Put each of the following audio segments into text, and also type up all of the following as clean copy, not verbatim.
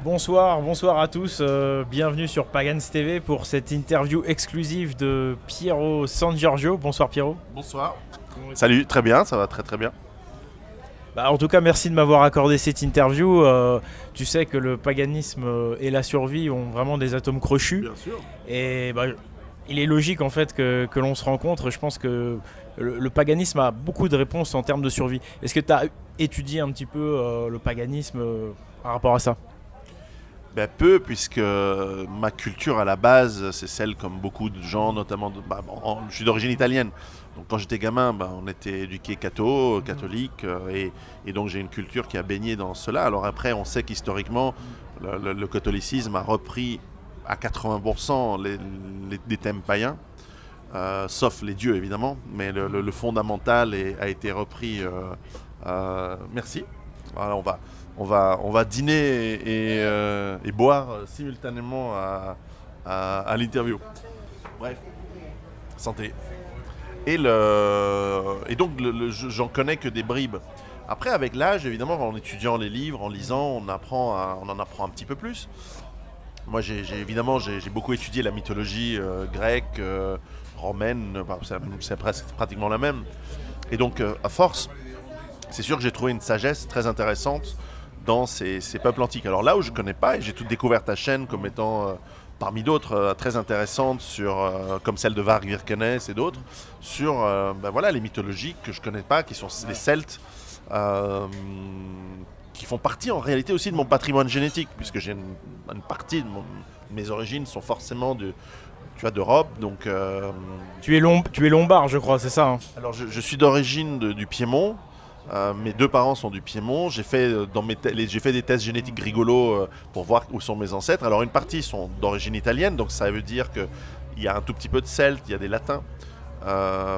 Bonsoir à tous, bienvenue sur Pagans TV pour cette interview exclusive de Piero San Giorgio. Bonsoir Piero. Bonsoir. Salut, très bien, ça va très bien. En tout cas, merci de m'avoir accordé cette interview. Tu sais que le paganisme et la survie ont vraiment des atomes crochus. Bien sûr. Et il est logique en fait que l'on se rencontre. Je pense que le paganisme a beaucoup de réponses en termes de survie. Est-ce que tu as étudié un petit peu le paganisme par rapport à ça? Peu, puisque ma culture à la base, c'est celle comme beaucoup de gens, notamment, je suis d'origine italienne. Donc quand j'étais gamin, on était éduqués catholiques, et donc j'ai une culture qui a baigné dans cela. Alors après, on sait qu'historiquement, le catholicisme a repris à 80% des thèmes païens, sauf les dieux évidemment, mais le fondamental a été repris. Merci. Alors on va dîner et boire simultanément à l'interview. Bref, santé. Et donc j'en connais que des bribes. Après, avec l'âge, évidemment, en étudiant les livres, en lisant, on en apprend un petit peu plus. Moi, j'ai beaucoup étudié la mythologie grecque, romaine, c'est pratiquement la même. Et donc, à force, c'est sûr que j'ai trouvé une sagesse très intéressante dans ces peuples antiques. Alors là où je ne connais pas, et j'ai tout découvert ta chaîne comme étant, parmi d'autres, très intéressante, comme celle de Varg Vikernes et d'autres, sur les mythologies que je ne connais pas, qui sont les Celtes, qui font partie en réalité aussi de mon patrimoine génétique, puisque j'ai une partie de mes origines sont forcément d'Europe. Donc, tu es lombard, je crois, c'est ça hein? Alors je suis d'origine du Piémont. Mes deux parents sont du Piémont. J'ai fait des tests génétiques rigolos pour voir où sont mes ancêtres. Alors une partie sont d'origine italienne, donc ça veut dire qu'il y a un tout petit peu de Celtes, il y a des Latins,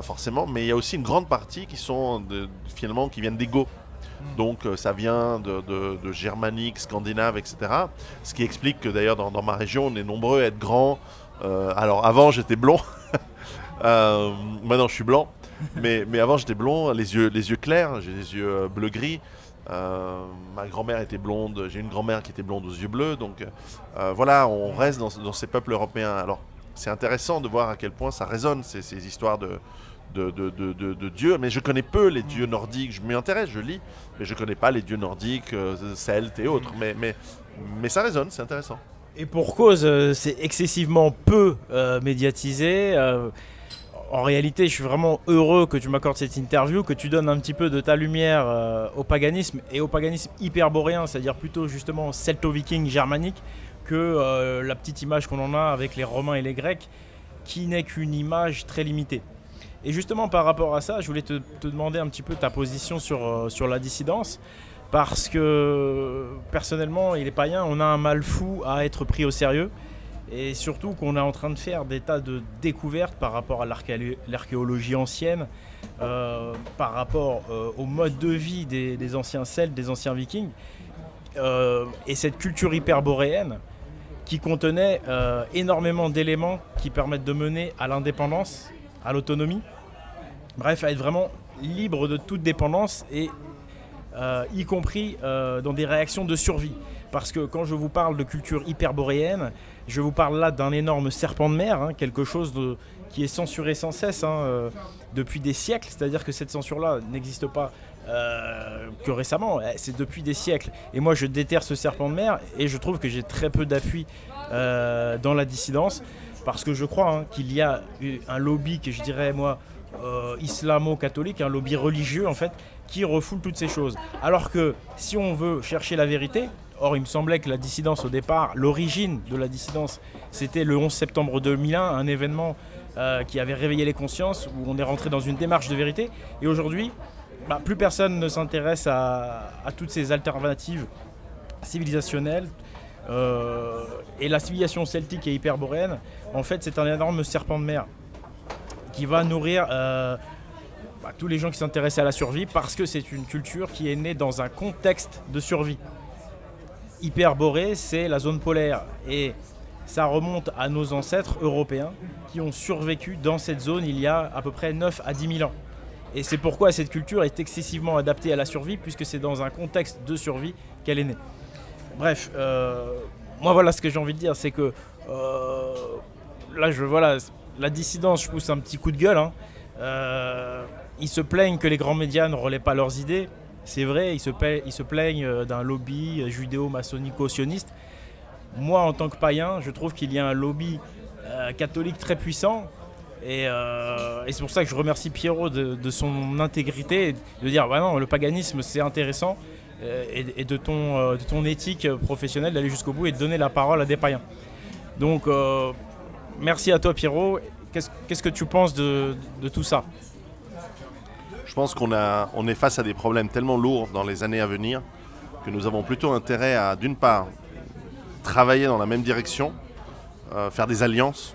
forcément, mais il y a aussi une grande partie qui sont finalement qui viennent des Goths. Donc ça vient de germanique, scandinave, etc. Ce qui explique que d'ailleurs dans ma région, on est nombreux à être grands. Alors avant j'étais blond, maintenant je suis blanc. Mais avant j'étais blond, les yeux clairs, j'ai les yeux bleu-gris. Ma grand-mère était blonde, j'ai une grand-mère qui était blonde aux yeux bleus. Donc voilà, on reste dans ces peuples européens. Alors c'est intéressant de voir à quel point ça résonne, ces histoires de dieux. Mais je connais peu les dieux nordiques, je m'y intéresse, je lis. Mais je connais pas les dieux nordiques, celtes et autres. Mais ça résonne, c'est intéressant. Et pour cause, c'est excessivement peu médiatisé. En réalité, je suis vraiment heureux que tu m'accordes cette interview, que tu donnes un petit peu de ta lumière au paganisme et au paganisme hyperboréen, c'est-à-dire plutôt justement celto-viking germanique, que la petite image qu'on en a avec les Romains et les Grecs, qui n'est qu'une image très limitée. Et justement par rapport à ça, je voulais te demander un petit peu ta position sur la dissidence, parce que personnellement, et les païens, on a un mal fou à être pris au sérieux. Et surtout qu'on est en train de faire des tas de découvertes par rapport à l'archéologie ancienne, par rapport au mode de vie des anciens Celtes, des anciens Vikings, et cette culture hyperboréenne qui contenait énormément d'éléments qui permettent de mener à l'indépendance, à l'autonomie, bref, à être vraiment libre de toute dépendance, et y compris dans des réactions de survie. Parce que quand je vous parle de culture hyperboréenne, je vous parle là d'un énorme serpent de mer, quelque chose qui est censuré sans cesse depuis des siècles. C'est-à-dire que cette censure-là n'existe pas que récemment, c'est depuis des siècles. Et moi, je déterre ce serpent de mer et je trouve que j'ai très peu d'appui dans la dissidence, parce que je crois qu'il y a un lobby que je dirais, moi, islamo-catholique, un lobby religieux en fait, qui refoule toutes ces choses. Alors que si on veut chercher la vérité, or il me semblait que la dissidence au départ, l'origine de la dissidence, c'était le 11 septembre 2001, un événement qui avait réveillé les consciences, où on est rentré dans une démarche de vérité. Et aujourd'hui, plus personne ne s'intéresse à toutes ces alternatives civilisationnelles. Et la civilisation celtique et hyperboréenne, en fait, c'est un énorme serpent de mer qui va nourrir tous les gens qui s'intéressent à la survie, parce que c'est une culture qui est née dans un contexte de survie. Hyperborée, c'est la zone polaire, et ça remonte à nos ancêtres européens qui ont survécu dans cette zone il y a à peu près 9 à 10 000 ans. Et c'est pourquoi cette culture est excessivement adaptée à la survie, puisque c'est dans un contexte de survie qu'elle est née. Bref, moi voilà ce que j'ai envie de dire, c'est que là, voilà, la dissidence, je pousse un petit coup de gueule. Hein. Ils se plaignent que les grands médias ne relaient pas leurs idées. C'est vrai, ils se plaignent d'un lobby judéo-maçonnico-sioniste. Moi, en tant que païen, je trouve qu'il y a un lobby catholique très puissant. Et c'est pour ça que je remercie Pierrot de son intégrité, de dire bah non, le paganisme c'est intéressant, et de ton éthique professionnelle d'aller jusqu'au bout et de donner la parole à des païens. Donc merci à toi Pierrot. Qu'est-ce que tu penses de tout ça? Je pense on est face à des problèmes tellement lourds dans les années à venir que nous avons plutôt intérêt à, d'une part, travailler dans la même direction, faire des alliances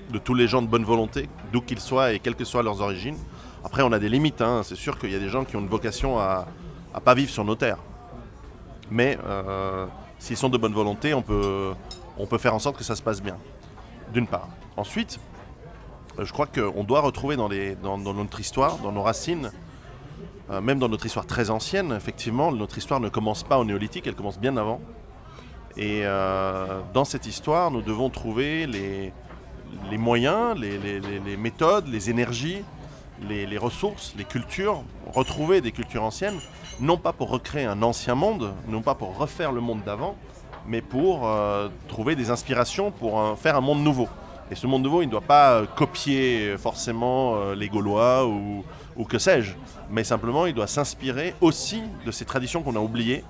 de tous les gens de bonne volonté, d'où qu'ils soient et quelles que soient leurs origines. Après, on a des limites, hein. C'est sûr qu'il y a des gens qui ont une vocation à pas vivre sur nos terres. Mais s'ils sont de bonne volonté, on peut faire en sorte que ça se passe bien, d'une part. Ensuite, je crois qu'on doit retrouver dans notre histoire, dans nos racines, même dans notre histoire très ancienne, effectivement, notre histoire ne commence pas au néolithique, elle commence bien avant. Et dans cette histoire, nous devons trouver les moyens, les méthodes, les énergies, les ressources, les cultures, retrouver des cultures anciennes, non pas pour recréer un ancien monde, non pas pour refaire le monde d'avant, mais pour trouver des inspirations pour faire un monde nouveau. Et ce monde nouveau, il ne doit pas copier forcément les Gaulois ou que sais-je, mais simplement il doit s'inspirer aussi de ces traditions qu'on a oubliées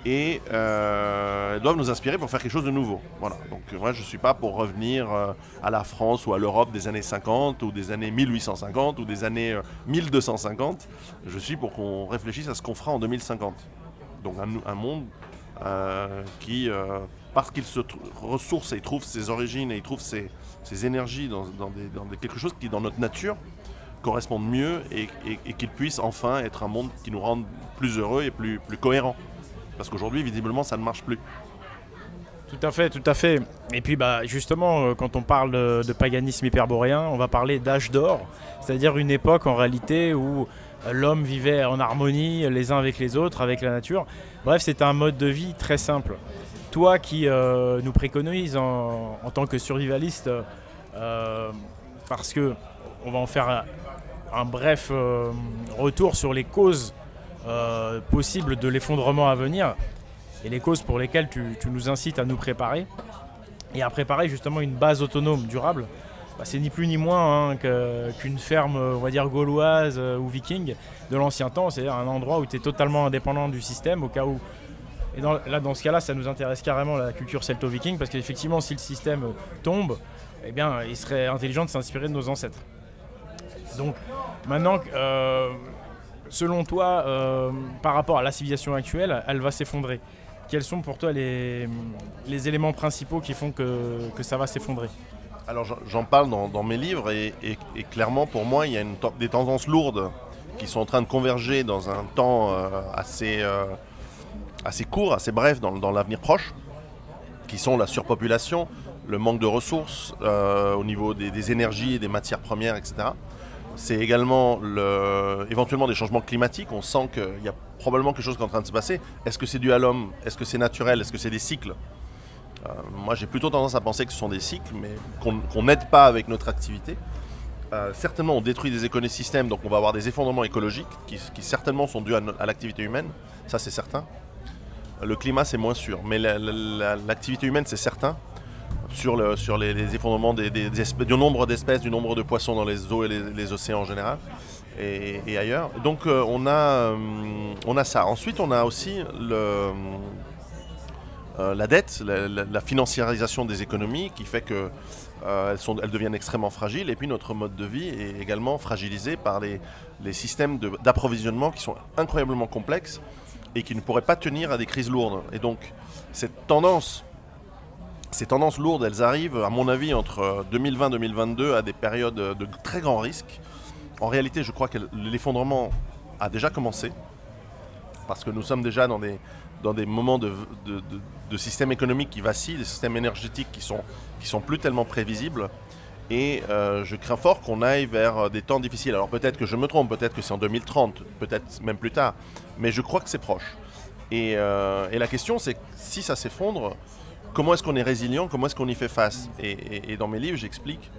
et elles doivent nous inspirer pour faire quelque chose de nouveau. Voilà. Donc moi je ne suis pas pour revenir à la France ou à l'Europe des années 50 ou des années 1850 ou des années 1250. Je suis pour qu'on réfléchisse à ce qu'on fera en 2050. Donc un monde qui, parce qu'il se ressource et il trouve ses origines et il trouve ses énergies dans quelque chose qui dans notre nature corresponde mieux et qu'il puisse enfin être un monde qui nous rende plus heureux et plus cohérent. Parce qu'aujourd'hui, visiblement, ça ne marche plus. Tout à fait, tout à fait. Et puis bah, justement, quand on parle de paganisme hyperboréen, on va parler d'âge d'or, c'est-à-dire une époque en réalité où l'homme vivait en harmonie les uns avec les autres, avec la nature. Bref, c'était un mode de vie très simple. Toi qui nous préconises en tant que survivaliste, parce que on va en faire un bref retour sur les causes possibles de l'effondrement à venir et les causes pour lesquelles tu nous incites à nous préparer et à préparer justement une base autonome durable. Bah, c'est ni plus ni moins qu'une ferme, on va dire gauloise ou viking de l'ancien temps, c'est-à-dire un endroit où tu es totalement indépendant du système au cas où. Et dans ce cas-là, ça nous intéresse carrément la culture celto-viking parce qu'effectivement, si le système tombe, eh bien, il serait intelligent de s'inspirer de nos ancêtres. Donc, maintenant, selon toi, par rapport à la civilisation actuelle, elle va s'effondrer. Quels sont pour toi les éléments principaux qui font que ça va s'effondrer ? Alors, j'en parle dans mes livres et clairement, pour moi, il y a des tendances lourdes qui sont en train de converger dans un temps assez court, assez bref dans l'avenir proche, qui sont la surpopulation, le manque de ressources au niveau des énergies et des matières premières, etc. C'est également éventuellement des changements climatiques. On sent qu'il y a probablement quelque chose qui est en train de se passer. Est-ce que c'est dû à l'homme? Est-ce que c'est naturel? Est-ce que c'est des cycles? Moi, j'ai plutôt tendance à penser que ce sont des cycles, mais qu'on n'aide pas avec notre activité. Certainement, on détruit des écosystèmes, donc on va avoir des effondrements écologiques qui certainement sont dus à l'activité humaine. Ça, c'est certain. Le climat, c'est moins sûr, mais l'activité humaine, c'est certain. Sur les effondrements du nombre d'espèces, du nombre de poissons dans les eaux et les océans en général et ailleurs. Donc on a ça. Ensuite, on a aussi la dette, la financiarisation des économies qui fait qu'elles deviennent extrêmement fragiles. Et puis notre mode de vie est également fragilisé par les systèmes d'approvisionnement qui sont incroyablement complexes et qui ne pourraient pas tenir à des crises lourdes. Et donc ces tendances lourdes, elles arrivent, à mon avis, entre 2020 et 2022 à des périodes de très grands risques. En réalité, je crois que l'effondrement a déjà commencé, parce que nous sommes déjà dans des moments de systèmes économiques qui vacillent, des systèmes énergétiques qui sont plus tellement prévisibles. Et je crains fort qu'on aille vers des temps difficiles. Alors peut-être que je me trompe, peut-être que c'est en 2030, peut-être même plus tard, mais je crois que c'est proche. Et la question, c'est si ça s'effondre, comment est-ce qu'on est résilient, comment est-ce qu'on y fait face? Et dans mes livres, j'explique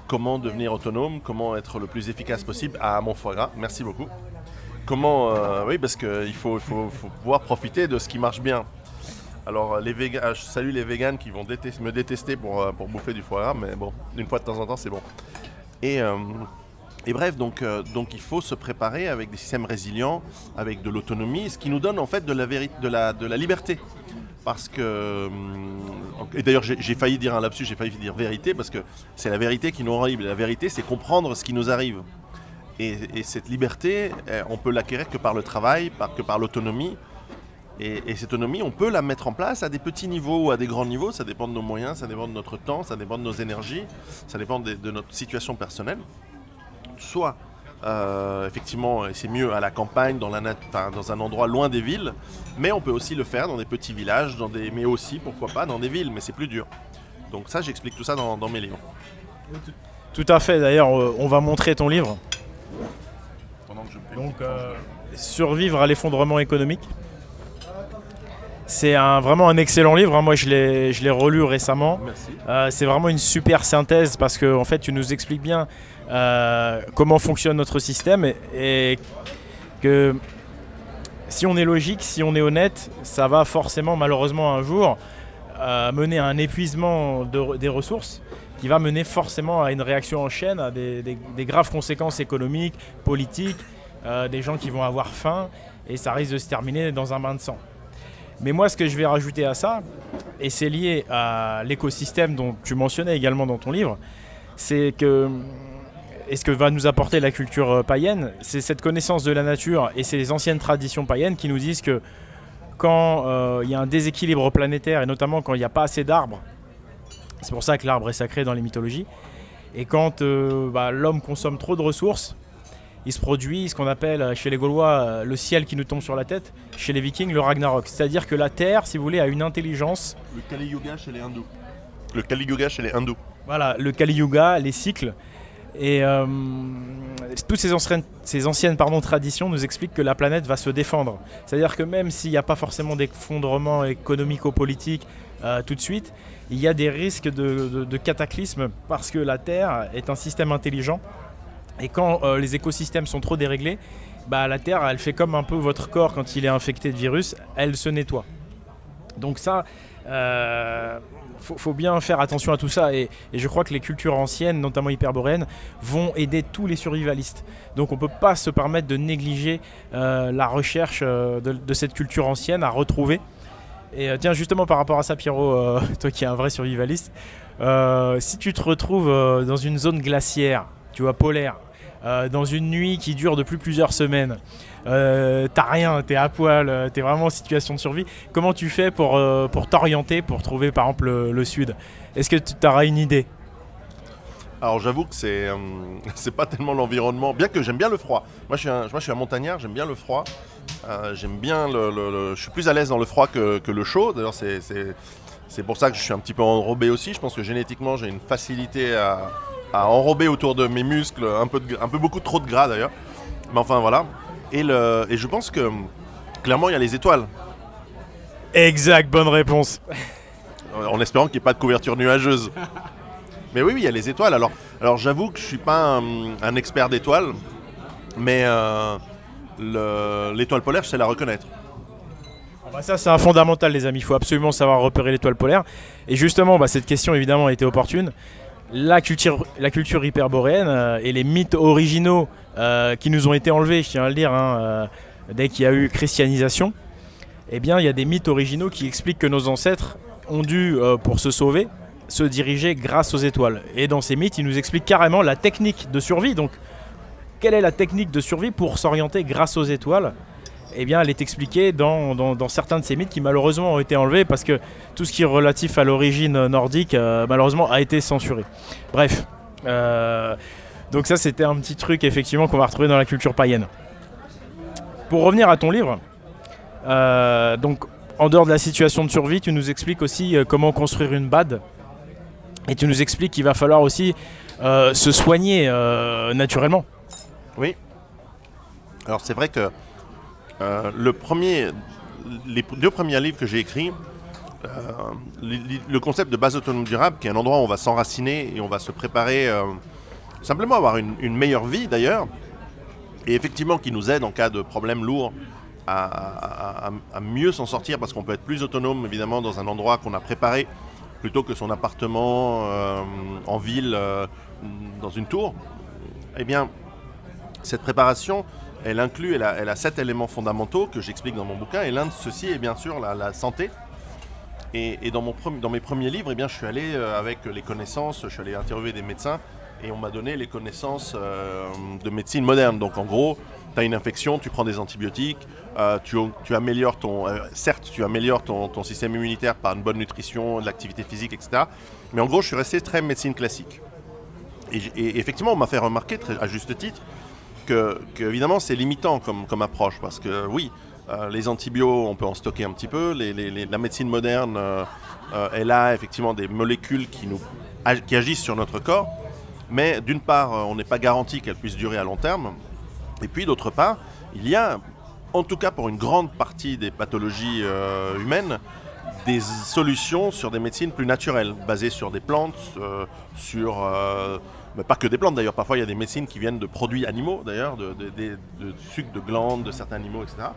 comment devenir autonome, comment être le plus efficace possible à mon foie gras. Merci beaucoup. Comment, oui, parce qu'il faut pouvoir profiter de ce qui marche bien. Alors, je salue les végans qui vont me détester pour bouffer du foie gras, mais bon, une fois de temps en temps, c'est bon. Et bref, donc il faut se préparer avec des systèmes résilients, avec de l'autonomie, ce qui nous donne en fait de la liberté. Parce que, et d'ailleurs j'ai failli dire un lapsus, j'ai failli dire vérité, parce que c'est la vérité qui nous rend libre. La vérité, c'est comprendre ce qui nous arrive. Et cette liberté, on peut l'acquérir que par le travail, que par l'autonomie. Et cette autonomie, on peut la mettre en place à des petits niveaux ou à des grands niveaux. Ça dépend de nos moyens, ça dépend de notre temps, ça dépend de nos énergies, ça dépend de notre situation personnelle. Soit, effectivement, c'est mieux à la campagne, dans un endroit loin des villes, mais on peut aussi le faire dans des petits villages, mais aussi, pourquoi pas, dans des villes, mais c'est plus dur. Donc ça, j'explique tout ça dans mes livres. Tout à fait, d'ailleurs, on va montrer ton livre. Donc, Survivre à l'effondrement économique. C'est vraiment un excellent livre, hein. Moi je l'ai relu récemment. C'est vraiment une super synthèse parce que en fait, tu nous expliques bien comment fonctionne notre système et que si on est logique, si on est honnête, ça va forcément malheureusement un jour mener à un épuisement des ressources qui va mener forcément à une réaction en chaîne, à des graves conséquences économiques, politiques, des gens qui vont avoir faim et ça risque de se terminer dans un bain de sang. Mais moi, ce que je vais rajouter à ça, et c'est lié à l'écosystème dont tu mentionnais également dans ton livre, c'est que, et ce que va nous apporter la culture païenne, c'est cette connaissance de la nature et ces anciennes traditions païennes qui nous disent que quand il y a un déséquilibre planétaire, et notamment quand il n'y a pas assez d'arbres, c'est pour ça que l'arbre est sacré dans les mythologies, et quand l'homme consomme trop de ressources, il se produit ce qu'on appelle chez les Gaulois le ciel qui nous tombe sur la tête, chez les Vikings le Ragnarok. C'est-à-dire que la Terre, si vous voulez, a une intelligence. Le Kali Yuga chez les hindous. Le Kali Yuga chez les hindous. Voilà, le Kali Yuga, les cycles. Et toutes ces anciennes traditions nous expliquent que la planète va se défendre. C'est-à-dire que même s'il n'y a pas forcément d'effondrement économico-politique tout de suite, il y a des risques de cataclysme parce que la Terre est un système intelligent. Et quand les écosystèmes sont trop déréglés, la Terre, elle fait comme un peu votre corps quand il est infecté de virus, elle se nettoie. Donc ça, faut bien faire attention à tout ça. Et je crois que les cultures anciennes, notamment hyperboréennes, vont aider tous les survivalistes. Donc on ne peut pas se permettre de négliger la recherche de cette culture ancienne à retrouver. Et tiens, justement par rapport à ça, Pierrot, toi qui es un vrai survivaliste, si tu te retrouves dans une zone glaciaire, tu vois, polaire, dans une nuit qui dure depuis plusieurs semaines, t'as rien, t'es à poil, t'es vraiment en situation de survie. Comment tu fais pour t'orienter, pour trouver par exemple le sud? Est-ce que tu auras une idée? Alors j'avoue que c'est pas tellement l'environnement, bien que j'aime bien le froid. Moi je suis un montagnard, j'aime bien le froid. J'aime bien je suis plus à l'aise dans le froid que le chaud. D'ailleurs c'est pour ça que je suis un petit peu enrobé aussi. Je pense que génétiquement j'ai une facilité à enrober autour de mes muscles, un peu beaucoup trop de gras d'ailleurs. Mais enfin voilà. Et je pense que clairement il y a les étoiles. Exact, bonne réponse. En espérant qu'il n'y ait pas de couverture nuageuse. Mais oui, il y a les étoiles. Alors j'avoue que je ne suis pas un expert d'étoiles, mais l'étoile polaire, je sais la reconnaître. Ça c'est un fondamental les amis, il faut absolument savoir repérer l'étoile polaire. Et justement, cette question évidemment a été opportune. La culture hyperboréenne et les mythes originaux qui nous ont été enlevés, je tiens à le dire, dès qu'il y a eu christianisation, eh bien il y a des mythes originaux qui expliquent que nos ancêtres ont dû, pour se sauver, se diriger grâce aux étoiles. Et dans ces mythes, ils nous expliquent carrément la technique de survie. Donc, quelle est la technique de survie pour s'orienter grâce aux étoiles? Eh bien, elle est expliquée dans certains de ces mythes qui malheureusement ont été enlevés parce que tout ce qui est relatif à l'origine nordique, malheureusement, a été censuré. Bref, donc ça, c'était un petit truc effectivement qu'on va retrouver dans la culture païenne. Pour revenir à ton livre, donc en dehors de la situation de survie, tu nous expliques aussi comment construire une BAD. Et tu nous expliques qu'il va falloir aussi se soigner naturellement. Oui. Alors c'est vrai que le premier les 2 premiers livres que j'ai écrits, le concept de base autonome durable, qui est un endroit où on va s'enraciner et on va se préparer simplement à avoir une meilleure vie d'ailleurs, et effectivement qui nous aide en cas de problèmes lourds à mieux s'en sortir, parce qu'on peut être plus autonome évidemment dans un endroit qu'on a préparé plutôt que son appartement en ville, dans une tour. Eh bien, cette préparation, elle inclut, elle a 7 éléments fondamentaux que j'explique dans mon bouquin, et l'un de ceux-ci est bien sûr la santé. Et dans mes premiers livres, eh bien, je suis allé avec les connaissances, je suis allé interviewer des médecins, et on m'a donné les connaissances de médecine moderne. Donc en gros, tu as une infection, tu prends des antibiotiques, tu améliores certes, tu améliores ton système immunitaire par une bonne nutrition, de l'activité physique, etc. Mais en gros, je suis resté très médecine classique. Et effectivement, on m'a fait remarquer, à juste titre, que évidemment, c'est limitant comme approche. Parce que oui, les antibiotiques, on peut en stocker un petit peu. La médecine moderne, elle a effectivement des molécules qui agissent sur notre corps. Mais d'une part, on n'est pas garanti qu'elles puissent durer à long terme. Et puis d'autre part, il y a, en tout cas pour une grande partie des pathologies humaines, des solutions sur des médecines plus naturelles, basées sur des plantes, mais pas que des plantes d'ailleurs. Parfois il y a des médecines qui viennent de produits animaux d'ailleurs, de sucre de glandes de certains animaux, etc.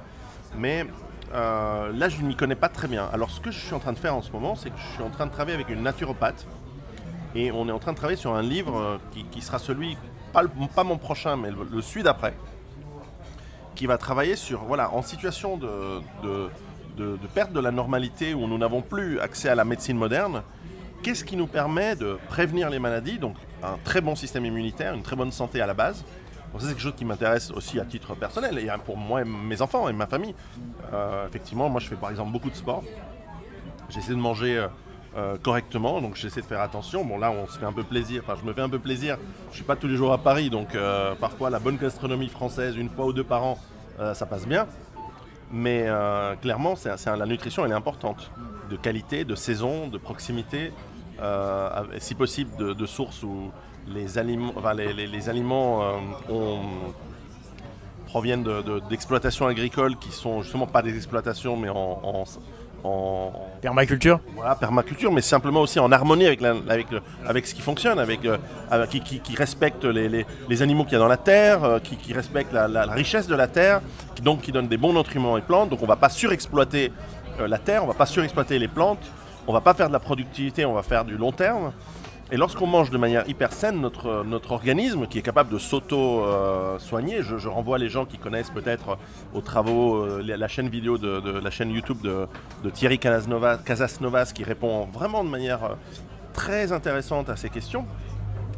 Mais là je ne m'y connais pas très bien. Alors ce que je suis en train de faire en ce moment, c'est que je suis en train de travailler avec une naturopathe. Et on est en train de travailler sur un livre qui sera celui, pas mon prochain, mais le celui d'après, qui va travailler sur, voilà, en situation de perte de la normalité, où nous n'avons plus accès à la médecine moderne, qu'est-ce qui nous permet de prévenir les maladies, donc un très bon système immunitaire, une très bonne santé à la base. Donc ça, c'est quelque chose qui m'intéresse aussi à titre personnel, et pour moi et mes enfants et ma famille. Effectivement, moi je fais par exemple beaucoup de sport, j'essaie de manger correctement, donc j'essaie de faire attention. Bon là on se fait un peu plaisir, enfin je me fais un peu plaisir, je suis pas tous les jours à Paris, donc parfois la bonne gastronomie française, 1 fois ou 2 par an, ça passe bien. Mais clairement la nutrition elle est importante, de qualité, de saison, de proximité, si possible de sources où les aliments, proviennent d'exploitations agricoles qui sont justement pas des exploitations mais en permaculture. Voilà, permaculture, mais simplement aussi en harmonie avec ce qui fonctionne, qui respecte les animaux qu'il y a dans la terre, qui respecte la richesse de la terre, qui donne des bons nutriments aux plantes. Donc on ne va pas surexploiter la terre, on ne va pas surexploiter les plantes, on ne va pas faire de la productivité, on va faire du long terme. Et lorsqu'on mange de manière hyper saine, notre organisme, qui est capable de s'auto-soigner, je renvoie les gens qui connaissent peut-être aux travaux, la chaîne vidéo de la chaîne YouTube de Thierry Casasnovas, qui répond vraiment de manière très intéressante à ces questions.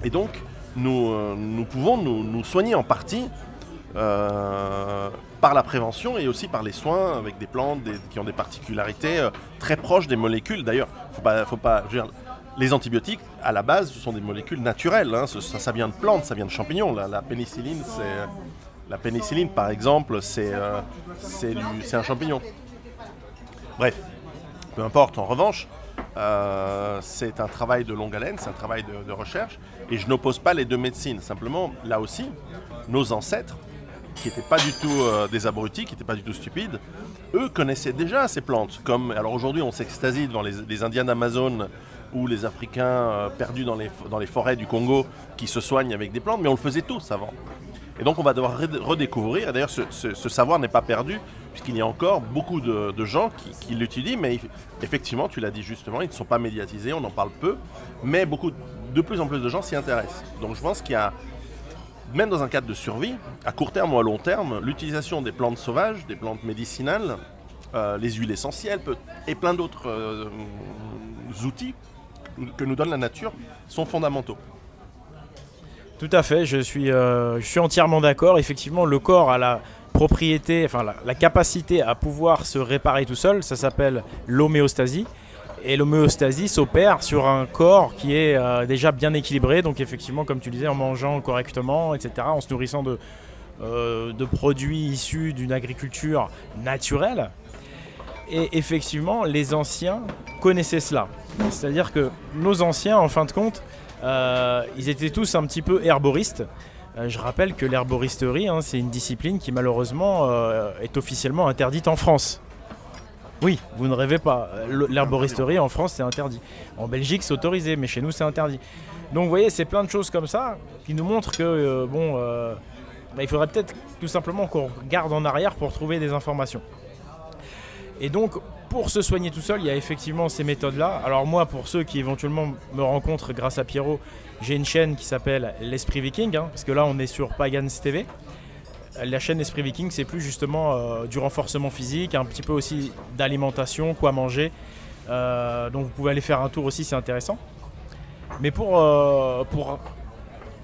Et donc, nous pouvons nous soigner en partie par la prévention et aussi par les soins avec des plantes qui ont des particularités très proches des molécules. D'ailleurs, faut pas les antibiotiques, à la base, ce sont des molécules naturelles. Hein. Ça vient de plantes, ça vient de champignons. La pénicilline, par exemple, c'est un champignon. Bref, peu importe. En revanche, c'est un travail de longue haleine, c'est un travail de recherche. Et je n'oppose pas les 2 médecines. Simplement, là aussi, nos ancêtres, qui n'étaient pas du tout des abrutis, qui n'étaient pas du tout stupides, eux connaissaient déjà ces plantes. Alors aujourd'hui, on s'extasie devant les Indiens d'Amazon ou les Africains perdus dans les forêts du Congo qui se soignent avec des plantes, mais on le faisait tous avant. Et donc on va devoir redécouvrir, et d'ailleurs ce savoir n'est pas perdu, puisqu'il y a encore beaucoup de gens qui l'étudient, mais effectivement, tu l'as dit justement, ils ne sont pas médiatisés, on en parle peu, mais de plus en plus de gens s'y intéressent. Donc je pense qu'il y a, même dans un cadre de survie, à court terme ou à long terme, l'utilisation des plantes sauvages, des plantes médicinales, les huiles essentielles et plein d'autres outils que nous donne la nature sont fondamentaux. Tout à fait, je suis entièrement d'accord. Effectivement, le corps a la propriété, enfin la capacité à pouvoir se réparer tout seul. Ça s'appelle l'homéostasie. Et l'homéostasie s'opère sur un corps qui est déjà bien équilibré. Donc effectivement, comme tu disais, en mangeant correctement, etc., en se nourrissant de produits issus d'une agriculture naturelle. Et effectivement, les anciens connaissaient cela. C'est-à-dire que nos anciens, en fin de compte, ils étaient tous un petit peu herboristes. Je rappelle que l'herboristerie, c'est une discipline qui malheureusement est officiellement interdite en France. Oui, vous ne rêvez pas. L'herboristerie en France, c'est interdit. En Belgique, c'est autorisé, mais chez nous, c'est interdit. Donc vous voyez, c'est plein de choses comme ça qui nous montrent que il faudrait peut-être tout simplement qu'on regarde en arrière pour trouver des informations. Et donc, pour se soigner tout seul, il y a effectivement ces méthodes-là. Alors moi, pour ceux qui éventuellement me rencontrent grâce à Pierrot, j'ai une chaîne qui s'appelle l'Esprit Viking, parce que là, on est sur Pagans TV. La chaîne Esprit Viking, c'est plus justement du renforcement physique, un petit peu aussi d'alimentation, quoi manger. Donc vous pouvez aller faire un tour aussi, c'est intéressant. Mais pour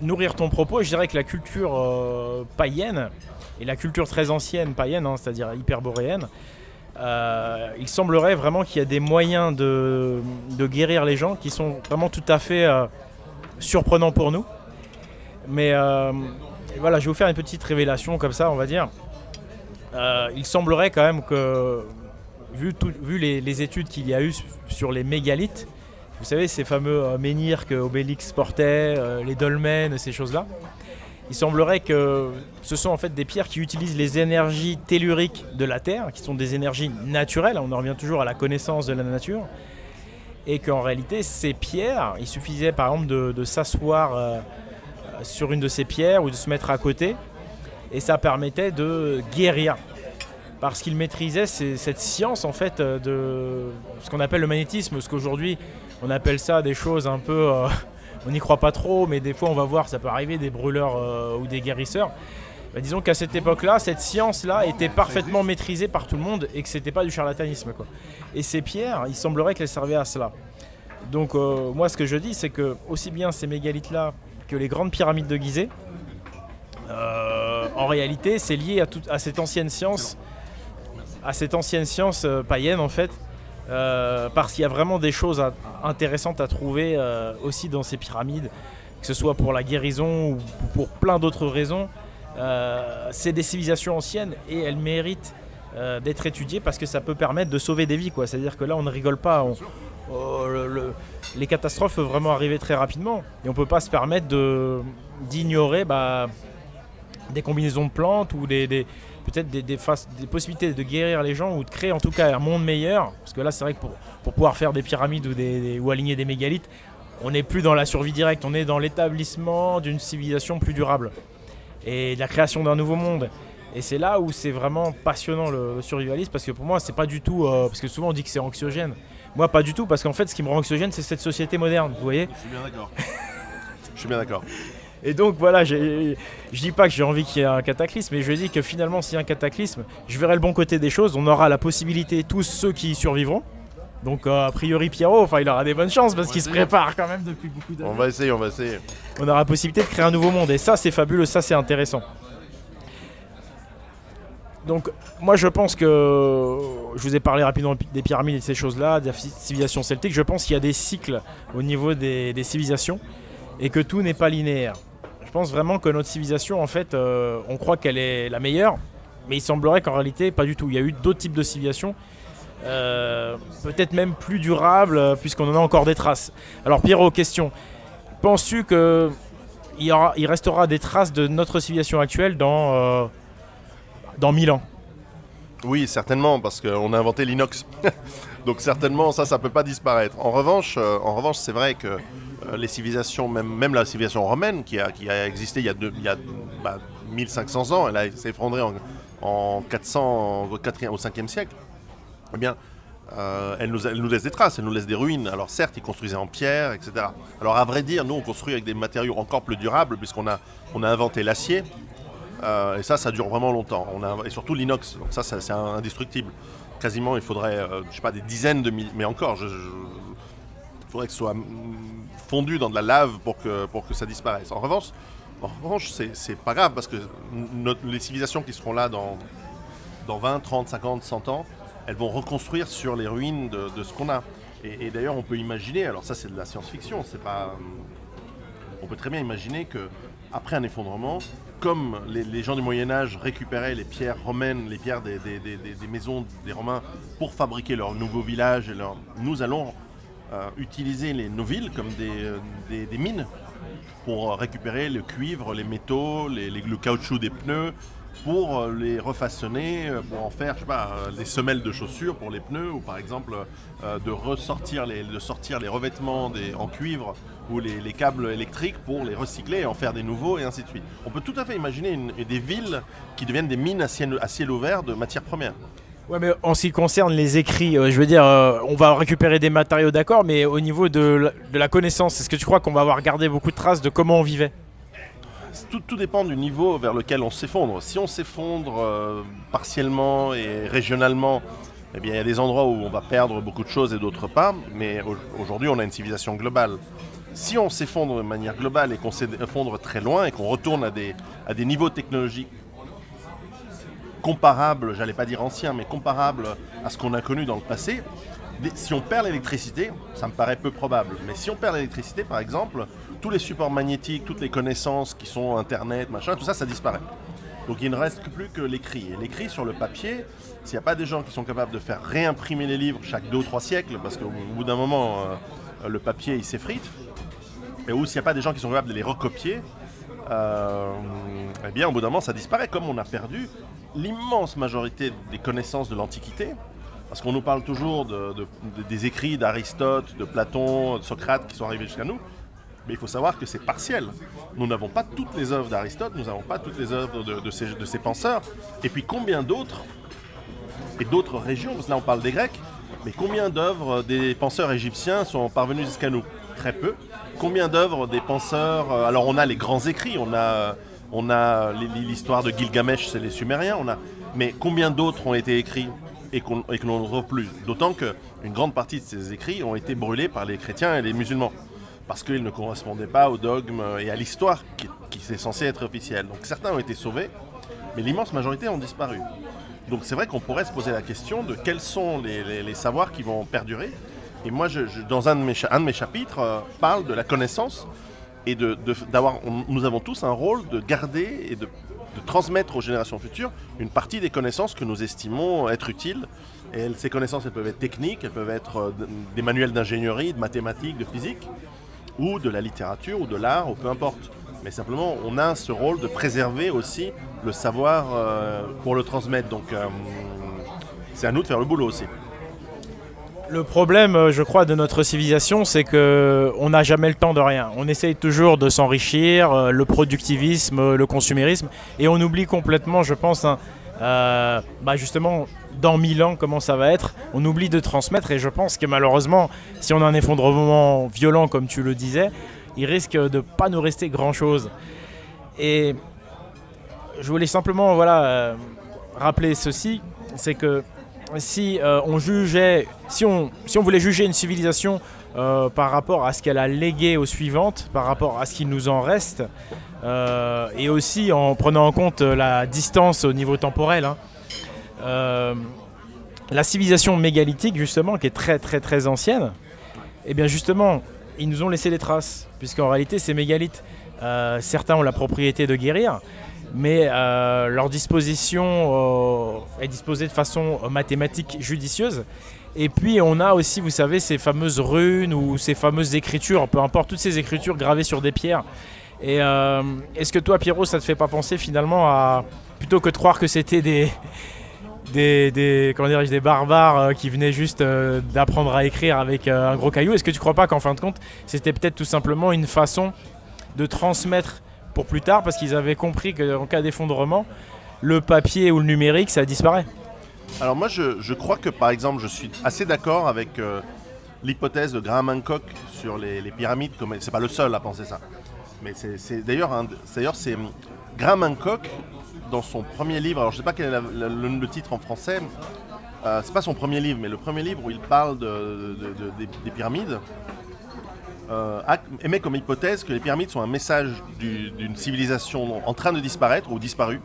nourrir ton propos, je dirais que la culture païenne, et la culture très ancienne païenne, c'est-à-dire hyperboréenne, il semblerait vraiment qu'il y a des moyens de guérir les gens qui sont vraiment tout à fait surprenants pour nous. Mais voilà, je vais vous faire une petite révélation comme ça, on va dire. Il semblerait quand même que, vu les études qu'il y a eu sur les mégalithes, vous savez, ces fameux menhirs que Obélix portait, les dolmens, ces choses-là, il semblerait que ce sont en fait des pierres qui utilisent les énergies telluriques de la Terre, qui sont des énergies naturelles, on en revient toujours à la connaissance de la nature, et qu'en réalité, ces pierres, il suffisait par exemple de s'asseoir sur une de ces pierres ou de se mettre à côté, et ça permettait de guérir. Parce qu'il maîtrisait cette science en fait de ce qu'on appelle le magnétisme, ce qu'aujourd'hui on appelle ça des choses un peu... on n'y croit pas trop, mais des fois on va voir, ça peut arriver, des brûleurs ou des guérisseurs. Disons qu'à cette époque-là, cette science-là était parfaitement maîtrisée par tout le monde et que c'était pas du charlatanisme, quoi. Et ces pierres, il semblerait qu'elles servaient à cela. Donc moi ce que je dis, c'est que aussi bien ces mégalithes-là que les grandes pyramides de Gizeh, en réalité c'est lié à cette ancienne science, païenne en fait, parce qu'il y a vraiment des choses intéressantes à trouver aussi dans ces pyramides, que ce soit pour la guérison ou pour plein d'autres raisons. C'est des civilisations anciennes et elles méritent d'être étudiées parce que ça peut permettre de sauver des vies, quoi. C'est-à-dire que là on ne rigole pas, les catastrophes peuvent vraiment arriver très rapidement et on ne peut pas se permettre d'ignorer des combinaisons de plantes ou peut-être des possibilités de guérir les gens ou de créer en tout cas un monde meilleur. Parce que là c'est vrai que pour pouvoir faire des pyramides ou aligner des mégalithes, on n'est plus dans la survie directe, on est dans l'établissement d'une civilisation plus durable et de la création d'un nouveau monde. Et c'est là où c'est vraiment passionnant le survivalisme, parce que pour moi c'est pas du tout, parce que souvent on dit que c'est anxiogène. Moi pas du tout, parce qu'en fait ce qui me rend anxiogène c'est cette société moderne, vous voyez. Je suis bien d'accord. Je suis bien d'accord. Et donc voilà, je dis pas que j'ai envie qu'il y ait un cataclysme, mais je dis que finalement s'il y a un cataclysme, je verrai le bon côté des choses, on aura la possibilité, tous ceux qui y survivront. Donc a priori Pierrot, il aura des bonnes chances parce qu'il se prépare quand même depuis beaucoup d'années. On va essayer. On aura la possibilité de créer un nouveau monde et ça c'est fabuleux, ça c'est intéressant. Donc moi je pense que, je vous ai parlé rapidement des pyramides et de ces choses-là, des civilisations celtiques, je pense qu'il y a des cycles au niveau des civilisations et que tout n'est pas linéaire. Je pense vraiment que notre civilisation, en fait, on croit qu'elle est la meilleure, mais il semblerait qu'en réalité, pas du tout. Il y a eu d'autres types de civilisations, peut-être même plus durables, puisqu'on en a encore des traces. Alors Pierrot, question. Penses-tu qu'il restera des traces de notre civilisation actuelle dans 1000 ans? Oui, certainement, parce qu'on a inventé l'inox. Donc certainement, ça ne peut pas disparaître. En revanche, c'est vrai que les civilisations, même la civilisation romaine qui a existé il y a 1500 ans, elle s'est effondrée en 400, au 5e siècle, eh bien, elle nous laisse des traces, elle nous laisse des ruines. Alors certes, ils construisaient en pierre, etc. Alors à vrai dire, nous, on construit avec des matériaux encore plus durables, puisqu'on a inventé l'acier. Et ça dure vraiment longtemps. Et surtout l'inox, donc ça c'est indestructible. Quasiment, il faudrait, je sais pas, des dizaines de milliers, mais encore, il faudrait que ce soit fondu dans de la lave pour que ça disparaisse. En revanche, c'est pas grave, parce que les civilisations qui seront là dans 20, 30, 50, 100 ans, elles vont reconstruire sur les ruines de ce qu'on a. Et d'ailleurs, on peut imaginer, alors ça c'est de la science-fiction, on peut très bien imaginer que après un effondrement, comme les gens du Moyen-Âge récupéraient les pierres romaines, les pierres des maisons des Romains pour fabriquer leurs nouveaux villages, nous allons utiliser nos villes comme des mines pour récupérer le cuivre, les métaux, le caoutchouc des pneus, pour les refaçonner, pour en faire, je sais pas, des semelles de chaussures pour les pneus, ou par exemple de sortir les revêtements en cuivre ou les câbles électriques pour les recycler et en faire des nouveaux, et ainsi de suite. On peut tout à fait imaginer des villes qui deviennent des mines à ciel ouvert de matières premières. Ouais, mais en ce qui concerne les écrits, je veux dire, on va récupérer des matériaux, d'accord, mais au niveau de la connaissance, est-ce que tu crois qu'on va avoir gardé beaucoup de traces de comment on vivait? Tout dépend du niveau vers lequel on s'effondre. Si on s'effondre partiellement et régionalement, eh bien, il y a des endroits où on va perdre beaucoup de choses et d'autres pas, mais aujourd'hui on a une civilisation globale. Si on s'effondre de manière globale et qu'on s'effondre très loin et qu'on retourne à des niveaux technologiques comparables, j'allais pas dire anciens, mais comparables à ce qu'on a connu dans le passé, si on perd l'électricité, ça me paraît peu probable. Mais si on perd l'électricité, par exemple, tous les supports magnétiques, toutes les connaissances qui sont Internet, machin, tout ça, ça disparaît. Donc il ne reste plus que l'écrit. Et l'écrit sur le papier, s'il n'y a pas des gens qui sont capables de faire réimprimer les livres chaque 2 ou 3 siècles, parce qu'au bout d'un moment, le papier il s'effrite, et ou s'il n'y a pas des gens qui sont capables de les recopier, eh bien au bout d'un moment ça disparaît, comme on a perdu l'immense majorité des connaissances de l'Antiquité. Parce qu'on nous parle toujours des écrits d'Aristote, de Platon, de Socrate qui sont arrivés jusqu'à nous. Mais il faut savoir que c'est partiel. Nous n'avons pas toutes les œuvres d'Aristote, nous n'avons pas toutes les œuvres de ces penseurs. Et puis combien d'autres, et d'autres régions, parce que là on parle des Grecs, mais combien d'œuvres des penseurs égyptiens sont parvenus jusqu'à nous? Très peu. Combien d'œuvres des penseurs... alors on a les grands écrits, on a l'histoire de Gilgamesh, c'est les Sumériens, mais combien d'autres ont été écrits et que l'on ne retrouve plus? D'autant qu'une grande partie de ces écrits ont été brûlés par les chrétiens et les musulmans, parce qu'ils ne correspondaient pas au dogme et à l'histoire qui est censée être officielle. Donc certains ont été sauvés, mais l'immense majorité ont disparu. Donc c'est vrai qu'on pourrait se poser la question de quels sont les savoirs qui vont perdurer. Et moi, dans un de mes chapitres, parle de la connaissance et nous avons tous un rôle de garder et de transmettre aux générations futures une partie des connaissances que nous estimons être utiles. Et ces connaissances, elles peuvent être techniques, elles peuvent être des manuels d'ingénierie, de mathématiques, de physique, ou de la littérature, ou de l'art, ou peu importe. Mais simplement, on a ce rôle de préserver aussi le savoir pour le transmettre. Donc, c'est à nous de faire le boulot aussi. Le problème, je crois, de notre civilisation, c'est qu'on n'a jamais le temps de rien. On essaye toujours de s'enrichir, le productivisme, le consumérisme, et on oublie complètement, je pense, justement, dans 1000 ans, comment ça va être. On oublie de transmettre, et je pense que malheureusement, si on a un effondrement violent, comme tu le disais, il risque de ne pas nous rester grand-chose. Et je voulais simplement rappeler ceci, c'est que si on voulait juger une civilisation par rapport à ce qu'elle a légué aux suivantes, par rapport à ce qu'il nous en reste, et aussi en prenant en compte la distance au niveau temporel, la civilisation mégalithique justement, qui est très très très ancienne, et bien justement ils nous ont laissé des traces, puisqu'en réalité ces mégalithes, certains ont la propriété de guérir, mais leur disposition est disposée de façon mathématique judicieuse. Et puis on a aussi, vous savez, ces fameuses runes ou ces fameuses écritures, peu importe, toutes ces écritures gravées sur des pierres. Et est-ce que toi, Pierrot, ça te fait pas penser finalement à, plutôt que de croire que c'était des barbares qui venaient juste d'apprendre à écrire avec un gros caillou, est-ce que tu crois pas qu'en fin de compte, c'était peut-être tout simplement une façon de transmettre pour plus tard, parce qu'ils avaient compris qu'en cas d'effondrement, le papier ou le numérique, ça disparaît? Alors moi, je crois que, par exemple, je suis assez d'accord avec l'hypothèse de Graham Hancock sur les pyramides. C'est pas le seul à penser ça. Mais c'est d'ailleurs Graham Hancock, dans son premier livre, alors je sais pas quel est le titre en français, c'est pas son premier livre, mais le premier livre où il parle des pyramides, émet comme hypothèse que les pyramides sont un message d'une civilisation en train de disparaître ou disparue.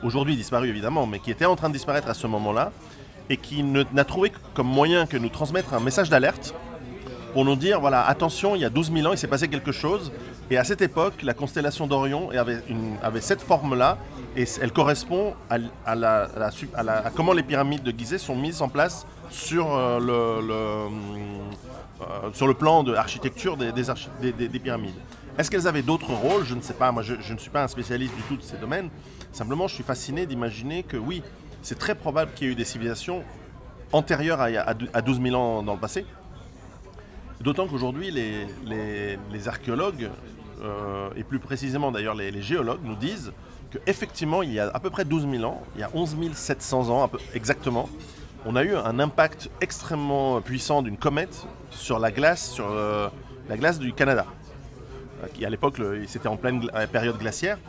Aujourd'hui disparue évidemment, mais qui était en train de disparaître à ce moment-là, et qui n'a trouvé comme moyen que nous transmettre un message d'alerte pour nous dire, voilà, attention, il y a 12 000 ans, il s'est passé quelque chose, et à cette époque, la constellation d'Orion avait cette forme-là, et elle correspond à comment les pyramides de Gizeh sont mises en place sur le plan de l'architecture des pyramides. Est-ce qu'elles avaient d'autres rôles? Je ne sais pas. Moi, je ne suis pas un spécialiste du tout de ces domaines. Simplement, je suis fasciné d'imaginer que oui, c'est très probable qu'il y ait eu des civilisations antérieures à 12 000 ans dans le passé. D'autant qu'aujourd'hui, les archéologues, et plus précisément d'ailleurs les géologues, nous disent qu'effectivement, il y a à peu près 12 000 ans, il y a 11 700 ans exactement, on a eu un impact extrêmement puissant d'une comète sur la glace du Canada. Qui à l'époque, c'était en pleine période glaciaire.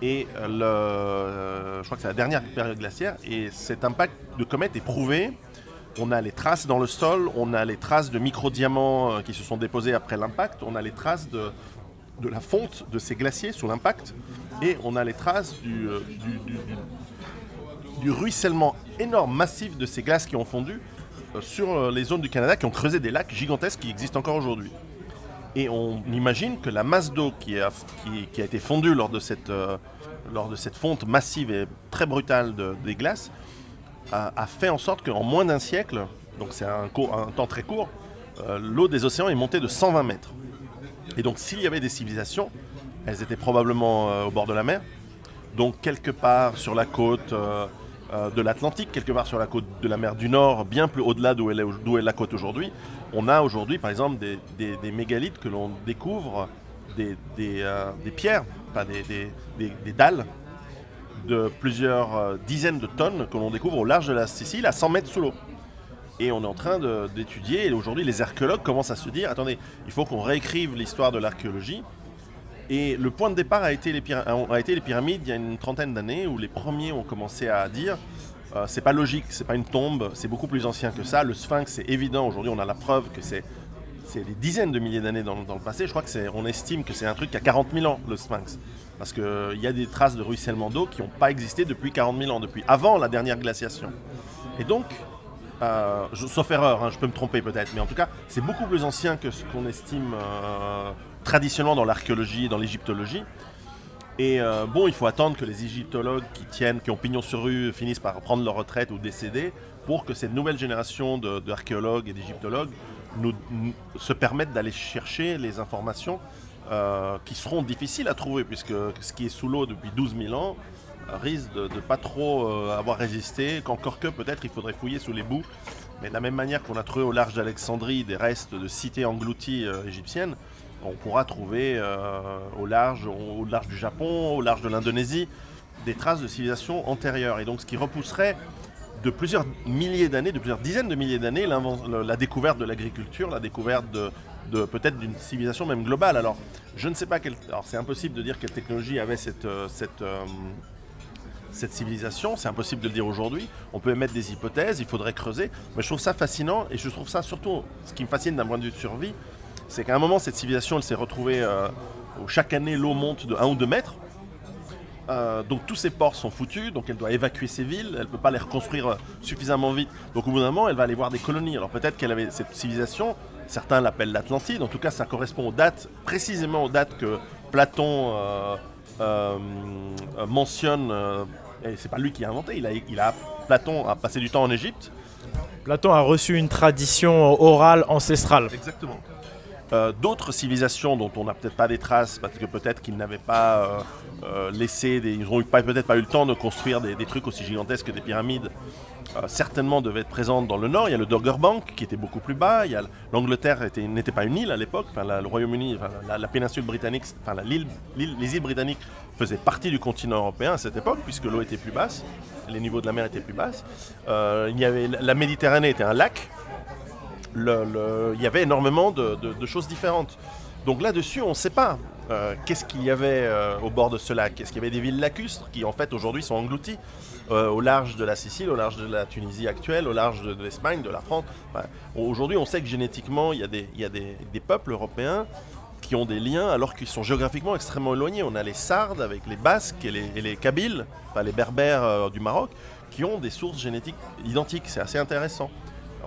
Et je crois que c'est la dernière période glaciaire. Et cet impact de comète est prouvé. On a les traces dans le sol, on a les traces de micro-diamants qui se sont déposés après l'impact, on a les traces de la fonte de ces glaciers sous l'impact, et on a les traces du ruissellement énorme, massif de ces glaces qui ont fondu sur les zones du Canada, qui ont creusé des lacs gigantesques qui existent encore aujourd'hui. Et on imagine que la masse d'eau qui a été fondue lors de cette fonte massive et très brutale des glaces a fait en sorte qu'en moins d'un siècle, donc c'est un temps très court, l'eau des océans est montée de 120 mètres. Et donc s'il y avait des civilisations, elles étaient probablement au bord de la mer, donc quelque part sur la côte de l'Atlantique, quelque part sur la côte de la mer du Nord, bien plus au-delà d'où est la côte aujourd'hui. On a aujourd'hui par exemple des mégalithes que l'on découvre, des pierres, pas des dalles, de plusieurs dizaines de tonnes que l'on découvre au large de la Sicile à 100 mètres sous l'eau. Et on est en train d'étudier, et aujourd'hui les archéologues commencent à se dire, attendez, il faut qu'on réécrive l'histoire de l'archéologie. Et le point de départ a été les pyramides il y a une trentaine d'années, où les premiers ont commencé à dire, c'est pas logique, c'est pas une tombe, c'est beaucoup plus ancien que ça, le sphinx c'est évident, aujourd'hui on a la preuve que c'est des dizaines de milliers d'années dans le passé. Je crois qu'on estime que c'est un truc qui a 40 000 ans, le sphinx. Parce qu'il y a des traces de ruissellement d'eau qui n'ont pas existé depuis 40 000 ans, depuis avant la dernière glaciation. Et donc, sauf erreur, hein, je peux me tromper peut-être, mais en tout cas, c'est beaucoup plus ancien que ce qu'on estime traditionnellement dans l'archéologie et dans l'égyptologie. Et bon, il faut attendre que les égyptologues qui ont pignon sur rue finissent par prendre leur retraite ou décéder pour que cette nouvelle génération d'archéologues et d'égyptologues se permettent d'aller chercher les informations qui seront difficiles à trouver, puisque ce qui est sous l'eau depuis 12 000 ans risque de ne pas trop avoir résisté, qu'encore que peut-être il faudrait fouiller sous les boues. Mais de la même manière qu'on a trouvé au large d'Alexandrie des restes de cités englouties égyptiennes, on pourra trouver au large du Japon, au large de l'Indonésie, des traces de civilisations antérieures. Et donc ce qui repousserait de plusieurs milliers d'années, de plusieurs dizaines de milliers d'années, la découverte de l'agriculture, la découverte de peut-être d'une civilisation même globale. Alors, je ne sais pas alors c'est impossible de dire quelle technologie avait cette civilisation, c'est impossible de le dire aujourd'hui. On peut émettre des hypothèses, il faudrait creuser, mais je trouve ça fascinant, et je trouve ça surtout, ce qui me fascine d'un point de vue de survie, c'est qu'à un moment, cette civilisation, elle s'est retrouvée, où chaque année, l'eau monte de 1 ou 2 mètres. Donc tous ces ports sont foutus, donc elle doit évacuer ses villes, elle ne peut pas les reconstruire suffisamment vite. Donc au bout d'un moment, elle va aller voir des colonies. Alors peut-être qu'elle avait cette civilisation, certains l'appellent l'Atlantide, en tout cas ça correspond aux dates, précisément aux dates que Platon mentionne, et c'est pas lui qui a inventé, Platon a passé du temps en Égypte. Platon a reçu une tradition orale ancestrale. Exactement. D'autres civilisations dont on n'a peut-être pas des traces, parce que peut-être qu'ils n'avaient pas ils n'ont peut-être pas eu le temps de construire des trucs aussi gigantesques que des pyramides, certainement devaient être présentes dans le nord. Il y a le Doggerbank qui était beaucoup plus bas, l'Angleterre n'était pas une île à l'époque, le Royaume-Uni, la péninsule britannique, les îles britanniques faisaient partie du continent européen à cette époque, puisque l'eau était plus basse, les niveaux de la mer étaient plus basses. La Méditerranée était un lac. Il y avait énormément de choses différentes. Donc là-dessus, on ne sait pas qu'est-ce qu'il y avait au bord de ce lac. Est-ce qu'il y avait des villes lacustres qui, en fait, aujourd'hui sont englouties au large de la Sicile, au large de la Tunisie actuelle, au large de l'Espagne, de la France. Aujourd'hui, on sait que génétiquement, il y a des peuples européens qui ont des liens alors qu'ils sont géographiquement extrêmement éloignés. On a les Sardes avec les Basques et les Kabyles, les Berbères du Maroc, qui ont des sources génétiques identiques. C'est assez intéressant.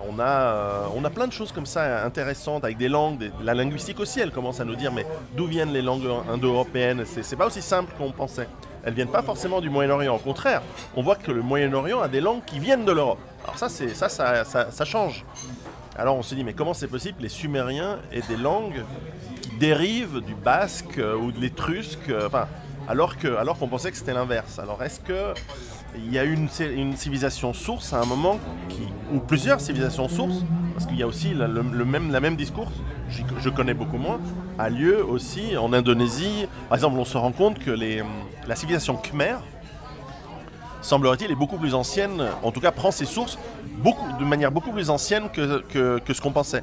On a plein de choses comme ça intéressantes avec des langues, la linguistique aussi, elle commence à nous dire mais d'où viennent les langues indo-européennes? C'est pas aussi simple qu'on pensait. Elles viennent pas forcément du Moyen-Orient, au contraire, on voit que le Moyen-Orient a des langues qui viennent de l'Europe. Alors ça change. Alors on se dit mais comment c'est possible que les Sumériens aient des langues qui dérive du basque ou de l'étrusque, alors qu'on pensait que c'était l'inverse. Alors est-ce qu'il y a une civilisation source à un moment, ou plusieurs civilisations sources, parce qu'il y a aussi la même discours, je connais beaucoup moins, a lieu aussi en Indonésie. Par exemple, on se rend compte que la civilisation khmer, semblerait-il, est beaucoup plus ancienne, en tout cas prend ses sources de manière beaucoup plus ancienne que ce qu'on pensait.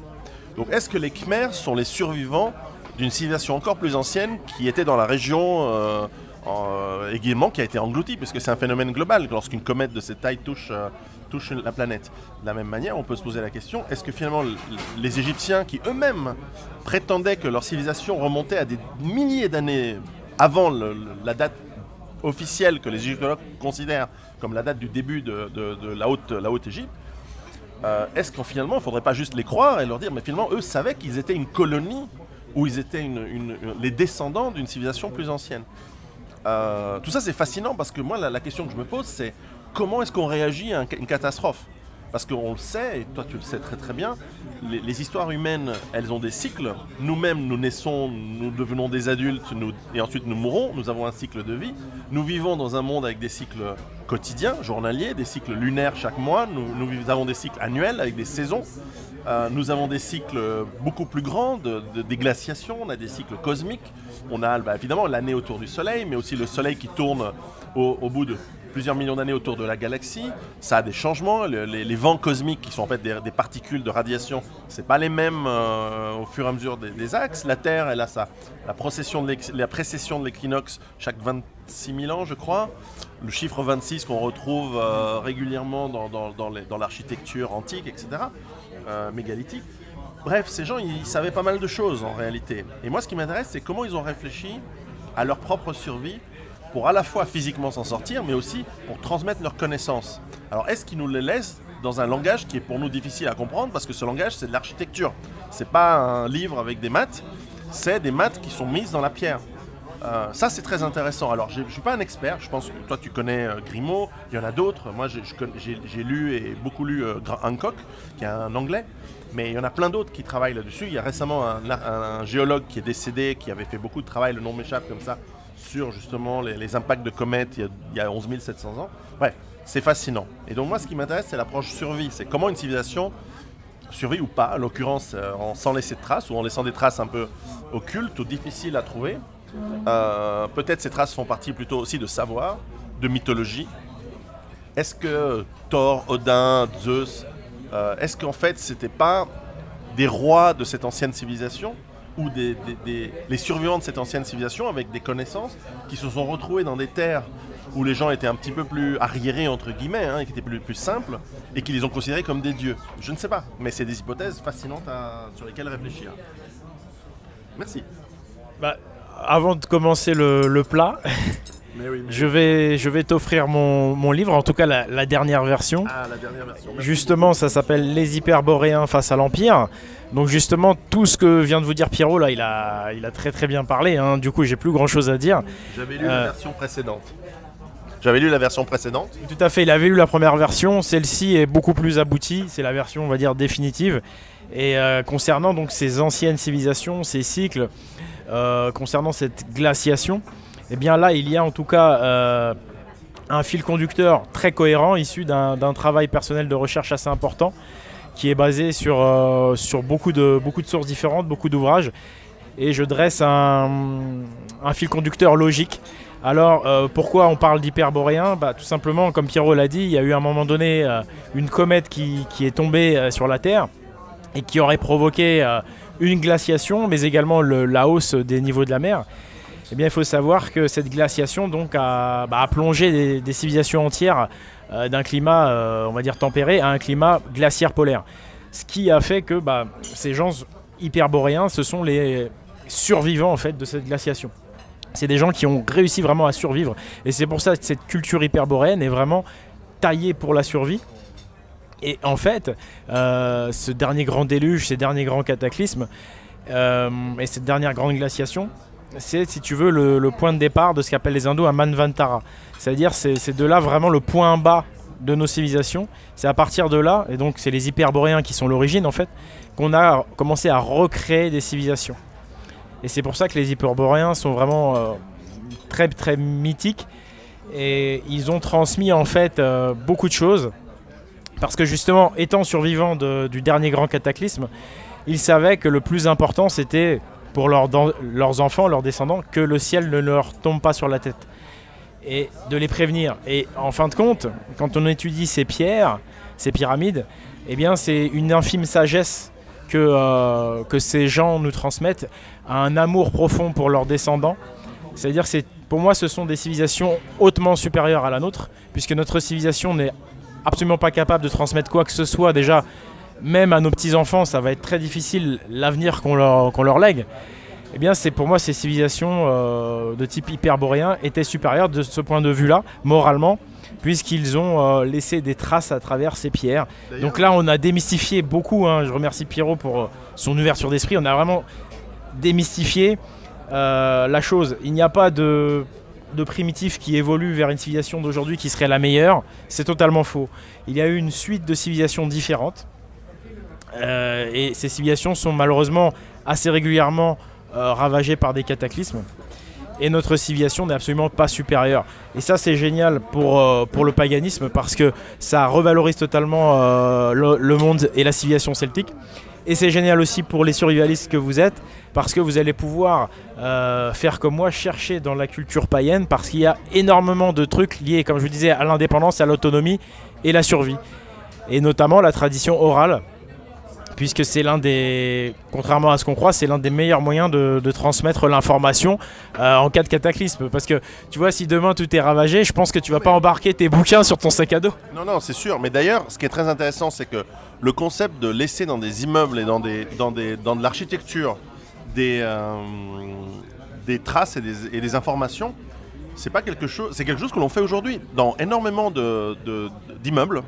Donc est-ce que les Khmers sont les survivants d'une civilisation encore plus ancienne qui était dans la région également, qui a été engloutie, puisque c'est un phénomène global lorsqu'une comète de cette taille touche la planète. De la même manière, on peut se poser la question, est-ce que finalement les Égyptiens, qui eux-mêmes prétendaient que leur civilisation remontait à des milliers d'années avant la date officielle que les égyptologues considèrent comme la date du début de la haute Égypte, est-ce qu'en finalement il ne faudrait pas juste les croire et leur dire mais finalement eux savaient qu'ils étaient une colonie ou ils étaient les descendants d'une civilisation plus ancienne. Tout ça c'est fascinant parce que moi la question que je me pose c'est comment est-ce qu'on réagit à une catastrophe? Parce qu'on le sait, et toi tu le sais très très bien, les histoires humaines, elles ont des cycles. Nous-mêmes, nous naissons, nous devenons des adultes, et ensuite nous mourons, nous avons un cycle de vie. Nous vivons dans un monde avec des cycles quotidiens, journaliers, des cycles lunaires chaque mois, nous avons des cycles annuels avec des saisons. Nous avons des cycles beaucoup plus grands, des glaciations, on a des cycles cosmiques. On a évidemment l'année autour du Soleil, mais aussi le Soleil qui tourne au bout de plusieurs millions d'années autour de la galaxie. Ça a des changements, les vents cosmiques qui sont en fait des particules de radiation, c'est pas les mêmes au fur et à mesure des axes. La Terre, elle a la précession de l'équinoxe chaque 26 000 ans, je crois. Le chiffre 26 qu'on retrouve régulièrement dans l'architecture antique, etc., mégalithique. Bref, ces gens, ils savaient pas mal de choses en réalité. Et moi, ce qui m'intéresse, c'est comment ils ont réfléchi à leur propre survie pour à la fois physiquement s'en sortir, mais aussi pour transmettre leurs connaissances. Alors, est-ce qu'ils nous les laissent dans un langage qui est pour nous difficile à comprendre, parce que ce langage, c'est de l'architecture. C'est pas un livre avec des maths, c'est des maths qui sont mises dans la pierre. Ça, c'est très intéressant. Alors, je ne suis pas un expert, je pense que toi, tu connais Grimaud, il y en a d'autres. Moi, j'ai lu et beaucoup lu Hancock, qui est un anglais, mais il y en a plein d'autres qui travaillent là-dessus. Il y a récemment un géologue qui est décédé, qui avait fait beaucoup de travail, le nom m'échappe comme ça, sur justement les impacts de comètes il y a 11 700 ans. Bref, c'est fascinant. Et donc moi, ce qui m'intéresse, c'est l'approche survie. C'est comment une civilisation survit ou pas, en l'occurrence sans laisser de traces, ou en laissant des traces un peu occultes ou difficiles à trouver. Peut-être ces traces font partie plutôt aussi de savoir, de mythologie. Est-ce que Thor, Odin, Zeus, est-ce qu'en fait, c'était pas des rois de cette ancienne civilisation, ou les survivants de cette ancienne civilisation avec des connaissances qui se sont retrouvés dans des terres où les gens étaient un petit peu plus arriérés, entre guillemets, et qui étaient plus simples, et qui les ont considérés comme des dieux. Je ne sais pas, mais c'est des hypothèses fascinantes sur lesquelles réfléchir. Merci. Avant de commencer le plat, mais je vais t'offrir mon livre, en tout cas la dernière version. Ah, la dernière version. Merci justement, beaucoup. Ça s'appelle Les Hyperboréens face à l'Empire. Donc justement, tout ce que vient de vous dire Pierrot, là, il a très très bien parlé. Du coup, j'ai plus grand chose à dire. J'avais lu la version précédente. J'avais lu la version précédente. Tout à fait, il avait lu la première version. Celle-ci est beaucoup plus aboutie. C'est la version, on va dire, définitive. Et concernant donc ces anciennes civilisations, ces cycles, concernant cette glaciation, eh bien là, il y a en tout cas un fil conducteur très cohérent, issu d'un travail personnel de recherche assez important, qui est basé sur beaucoup de sources différentes, beaucoup d'ouvrages. Et je dresse un fil conducteur logique. Alors, pourquoi on parle d'hyperboréens ? Tout simplement, comme Pierrot l'a dit, il y a eu à un moment donné une comète qui est tombée sur la Terre et qui aurait provoqué une glaciation, mais également la hausse des niveaux de la mer. Eh bien, il faut savoir que cette glaciation donc, a plongé des civilisations entières d'un climat, on va dire, tempéré à un climat glaciaire polaire. Ce qui a fait que ces gens hyperboréens, ce sont les survivants en fait, de cette glaciation. C'est des gens qui ont réussi vraiment à survivre. Et c'est pour ça que cette culture hyperboréenne est vraiment taillée pour la survie. Et en fait, ce dernier grand déluge, ces derniers grands cataclysmes et cette dernière grande glaciation, c'est, si tu veux, le point de départ de ce qu'appellent les Hindous un Manvantara. C'est-à-dire c'est de là vraiment le point bas de nos civilisations. C'est à partir de là, et donc c'est les hyperboréens qui sont l'origine en fait, qu'on a commencé à recréer des civilisations. Et c'est pour ça que les Hyperboréens sont vraiment très très mythiques. Et ils ont transmis en fait beaucoup de choses. Parce que justement, étant survivants du dernier grand cataclysme, ils savaient que le plus important c'était pour leurs enfants, leurs descendants, que le ciel ne leur tombe pas sur la tête. Et de les prévenir. Et en fin de compte, quand on étudie ces pierres, ces pyramides, eh bien c'est une infime sagesse que ces gens nous transmettent, un amour profond pour leurs descendants. C'est-à-dire que pour moi ce sont des civilisations hautement supérieures à la nôtre, puisque notre civilisation n'est absolument pas capable de transmettre quoi que ce soit. Déjà, même à nos petits-enfants, ça va être très difficile l'avenir qu'on leur lègue. Eh bien, pour moi, ces civilisations de type hyperboréen étaient supérieures de ce point de vue-là, moralement, puisqu'ils ont laissé des traces à travers ces pierres. Donc là, on a démystifié beaucoup, hein, je remercie Pierrot pour son ouverture d'esprit, on a vraiment démystifié la chose. Il n'y a pas de primitif qui évolue vers une civilisation d'aujourd'hui qui serait la meilleure, c'est totalement faux. Il y a eu une suite de civilisations différentes, et ces civilisations sont malheureusement assez régulièrement ravagées par des cataclysmes. Et notre civilisation n'est absolument pas supérieure. Et ça c'est génial pour le paganisme, parce que ça revalorise totalement le monde et la civilisation celtique. Et c'est génial aussi pour les survivalistes que vous êtes, parce que vous allez pouvoir faire comme moi, chercher dans la culture païenne, parce qu'il y a énormément de trucs liés, comme je vous disais, à l'indépendance, à l'autonomie et la survie. Et notamment la tradition orale, puisque c'est contrairement à ce qu'on croit, c'est l'un des meilleurs moyens de transmettre l'information en cas de cataclysme. Parce que tu vois, si demain tout est ravagé, je pense que tu vas pas embarquer tes bouquins sur ton sac à dos. Non, c'est sûr. Mais d'ailleurs, ce qui est très intéressant, c'est que le concept de laisser dans des immeubles et dans de l'architecture des traces et des informations, c'est quelque chose que l'on fait aujourd'hui dans énormément d'immeubles.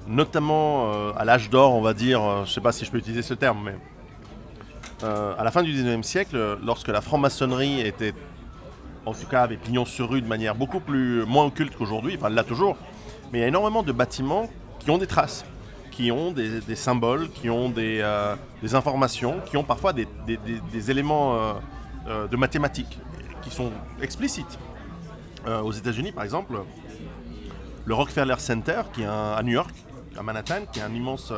Notamment à l'âge d'or, on va dire, je ne sais pas si je peux utiliser ce terme, mais à la fin du 19e siècle, lorsque la franc-maçonnerie était, en tout cas avait pignon sur rue de manière moins occulte qu'aujourd'hui, enfin elle l'a toujours, mais il y a énormément de bâtiments qui ont des traces, qui ont des symboles, qui ont des informations, qui ont parfois des éléments de mathématiques qui sont explicites. Aux États-Unis, par exemple, le Rockefeller Center, qui est à New York, à Manhattan, qui est un immense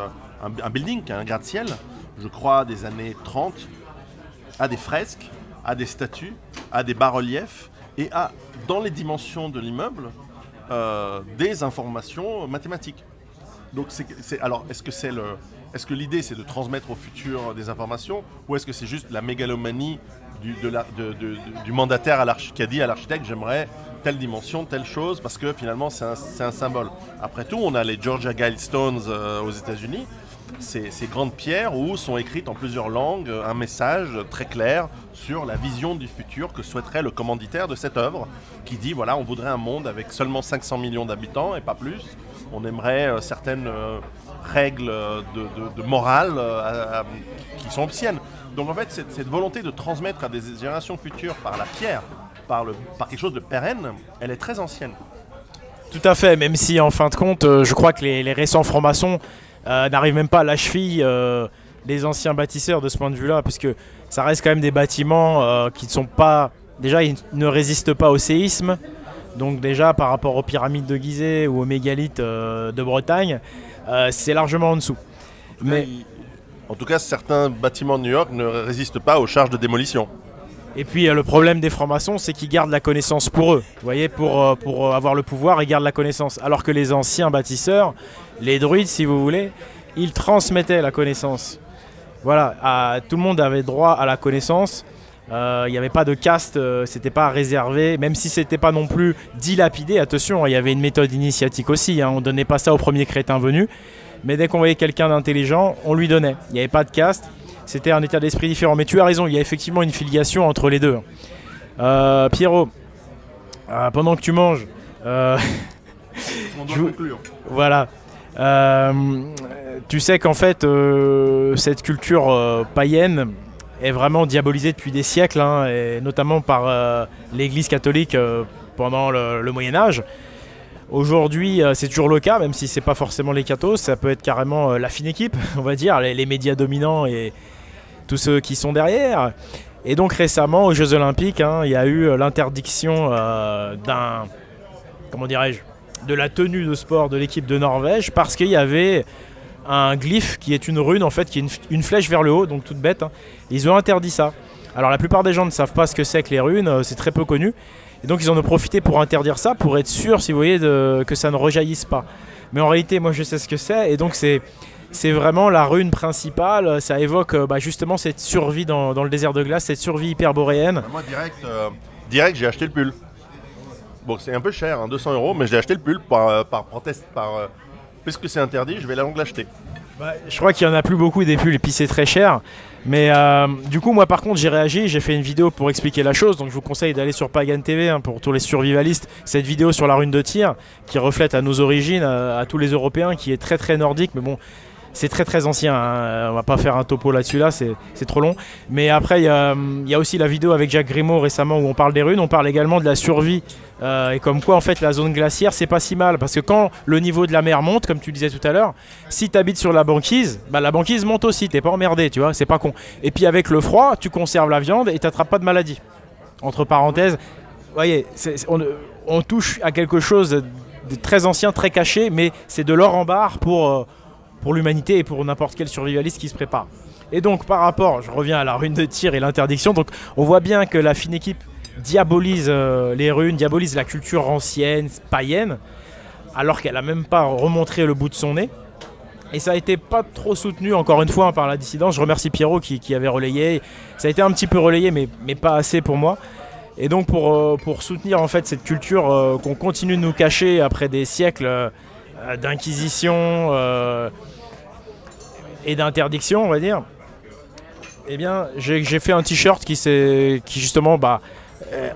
un building, qui est un gratte-ciel, je crois des années 30, a des fresques, a des statues, a des bas-reliefs et a, dans les dimensions de l'immeuble, des informations mathématiques. Donc alors, est-ce que l'idée c'est de transmettre au futur des informations, ou est-ce que c'est juste la mégalomanie du mandataire qui a dit à l'architecte j'aimerais telle dimension, telle chose, parce que finalement c'est un symbole. Après tout, on a les Georgia Guidestones aux États-Unis, ces grandes pierres où sont écrites en plusieurs langues un message très clair sur la vision du futur que souhaiterait le commanditaire de cette œuvre, qui dit voilà, on voudrait un monde avec seulement 500 millions d'habitants et pas plus. On aimerait certaines règles de morale qui sont anciennes. Donc en fait, cette volonté de transmettre à des générations futures par la pierre, par quelque chose de pérenne, elle est très ancienne. Tout à fait, même si en fin de compte, je crois que les récents francs-maçons n'arrivent même pas à la cheville des anciens bâtisseurs de ce point de vue-là, parce que ça reste quand même des bâtiments qui ne sont pas... Déjà, ils ne résistent pas au séisme, donc déjà par rapport aux pyramides de Gizeh ou aux mégalithes de Bretagne, c'est largement en dessous. En tout cas, certains bâtiments de New York ne résistent pas aux charges de démolition. Et puis le problème des francs-maçons, c'est qu'ils gardent la connaissance pour eux. Vous voyez, pour avoir le pouvoir, ils gardent la connaissance. Alors que les anciens bâtisseurs, les druides si vous voulez, ils transmettaient la connaissance. Voilà, tout le monde avait droit à la connaissance. Il n'y avait pas de caste, c'était pas réservé, même si c'était pas non plus dilapidé. Attention, il y avait une méthode initiatique aussi, hein, on donnait pas ça au premier crétin venu. Mais dès qu'on voyait quelqu'un d'intelligent, on lui donnait. Il n'y avait pas de caste. C'était un état d'esprit différent. Mais tu as raison, il y a effectivement une filiation entre les deux. Pierrot, pendant que tu manges... On doit conclure. Voilà. Tu sais qu'en fait, cette culture païenne est vraiment diabolisée depuis des siècles, hein, et notamment par l'Église catholique pendant le Moyen-Âge. Aujourd'hui, c'est toujours le cas, même si c'est pas forcément les cathos, ça peut être carrément la fine équipe, on va dire, les médias dominants et tous ceux qui sont derrière. Et donc récemment, aux Jeux Olympiques, hein, il y a eu l'interdiction comment dirais-je, de la tenue de sport de l'équipe de Norvège parce qu'il y avait un glyphe qui est une rune en fait, qui est une flèche vers le haut, donc toute bête. Hein. Ils ont interdit ça. Alors la plupart des gens ne savent pas ce que c'est que les runes, c'est très peu connu. Et donc ils en ont profité pour interdire ça, pour être sûr, si vous voyez, que ça ne rejaillisse pas. Mais en réalité, moi je sais ce que c'est, et donc c'est vraiment la rune principale. Ça évoque justement cette survie dans le désert de glace, cette survie hyperboréenne. Moi direct j'ai acheté le pull. Bon, c'est un peu cher, hein, 200 €, mais j'ai acheté le pull par proteste, puisque c'est interdit, je vais donc l'acheter. Je crois qu'il n'y en a plus beaucoup des pulls et puis c'est très cher. Mais du coup, moi par contre, j'ai réagi, j'ai fait une vidéo pour expliquer la chose. Donc je vous conseille d'aller sur Pagan TV hein, pour tous les survivalistes. Cette vidéo sur la rune de tir qui reflète à nos origines, à tous les Européens, qui est très très nordique. Mais bon, c'est très très ancien. Hein. On va pas faire un topo là-dessus, là, c'est trop long. Mais après, il y a aussi la vidéo avec Jacques Grimaud récemment où on parle des runes. On parle également de la survie. Et comme quoi en fait la zone glaciaire c'est pas si mal parce que quand le niveau de la mer monte comme tu disais tout à l'heure, si tu habites sur la banquise monte aussi, t'es pas emmerdé, tu vois, c'est pas con. Et puis avec le froid tu conserves la viande et t'attrapes pas de maladie. Entre parenthèses, vous voyez, on touche à quelque chose de très ancien, très caché, mais c'est de l'or en barre pour l'humanité et pour n'importe quel survivaliste qui se prépare. Et donc par rapport, je reviens à la rune de tir et l'interdiction, donc on voit bien que la fine équipe diabolise les runes, diabolise la culture ancienne, païenne, alors qu'elle n'a même pas remontré le bout de son nez. Et ça a été pas trop soutenu, encore une fois, hein, par la dissidence. Je remercie Pierrot qui avait relayé. Ça a été un petit peu relayé, mais pas assez pour moi. Et donc pour soutenir en fait cette culture qu'on continue de nous cacher après des siècles d'inquisition et d'interdiction, on va dire, eh bien j'ai fait un t-shirt qui justement...